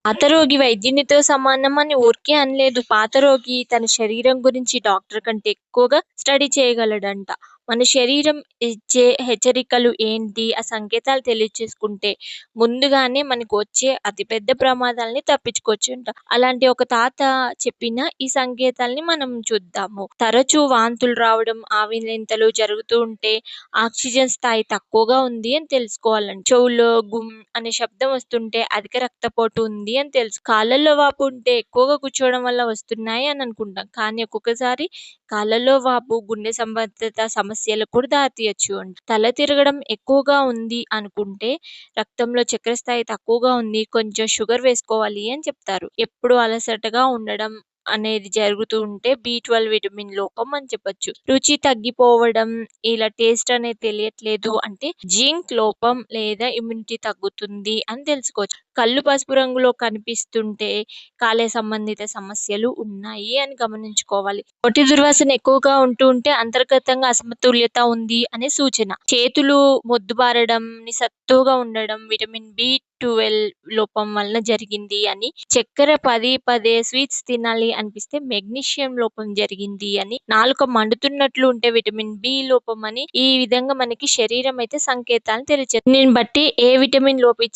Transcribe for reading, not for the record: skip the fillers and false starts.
పాత రోగి వైద్యునితో సమానం అని ఊరికే అనలేదు. పాత రోగి తన శరీరం గురించి డాక్టర్ కంటే ఎక్కువగా స్టడీ చేయగలడంట. మన శరీరం ఇచ్చే హెచ్చరికలు ఏంటి? ఆ సంకేతాలు తెలియచేసుకుంటే ముందుగానే మనకు వచ్చే అతిపెద్ద ప్రమాదాల్ని తప్పించుకోవచ్చంట. అలాంటి ఒక తాత చెప్పిన ఈ సంకేతాల్ని మనం చూద్దాము. తరచూ వాంతులు రావడం, ఆవిరింతలు జరుగుతూ ఉంటే ఆక్సిజన్ స్థాయి తక్కువగా ఉంది అని తెలుసుకోవాలంట. చెవుల్లో గుమ్ అనే శబ్దం వస్తుంటే అధిక రక్తపోటు ఉంది అని తెలుసు. కాళ్ళల్లో వాపు ఉంటే ఎక్కువగా కూర్చోవడం వల్ల వస్తున్నాయి అని అనుకుంటాం. కానీ ఒక్కొక్కసారి కాళ్ళల్లో వాపు గుండె సంబంధిత సమస్యలకు కూడా దారితీయొచ్చు అంట. తల తిరగడం ఎక్కువగా ఉంది అనుకుంటే రక్తంలో చక్కెర స్థాయి తక్కువగా ఉంది, కొంచెం షుగర్ వేసుకోవాలి అని చెప్తారు. ఎప్పుడు అలసటగా ఉండడం అనేది జరుగుతూ ఉంటే బి12 విటమిన్ లోపం అని చెప్పొచ్చు. రుచి తగ్గిపోవడం, ఇలా టేస్ట్ అనేది తెలియట్లేదు అంటే జింక్ లోపం లేదా ఇమ్యూనిటీ తగ్గుతుంది అని తెలుసుకోవచ్చు. కళ్ళు పసుపు రంగులో కనిపిస్తుంటే కాలేయ సంబంధిత సమస్యలు ఉన్నాయి అని గమనించుకోవాలి. నోటి దుర్వాసన ఎక్కువగా ఉంటూ ఉంటే అంతర్గతంగా అసమతుల్యత ఉంది అనే సూచన. చేతులు మొద్దుబారడం, నిస్సత్తువగా ఉండడం విటమిన్ బి12 లోపం వలన జరిగింది అని. చక్కెర పదే పదే స్వీట్స్ తినాలి అనిపిస్తే మెగ్నీషియం లోపం జరిగింది అని. నాలుక మండుతున్నట్లు ఉంటే విటమిన్ బి లోపం అని. ఈ విధంగా మనకి శరీరం అయితే సంకేతాలను తెలియజేస్తుంది. దీనిని బట్టి ఏ విటమిన్ లోపించి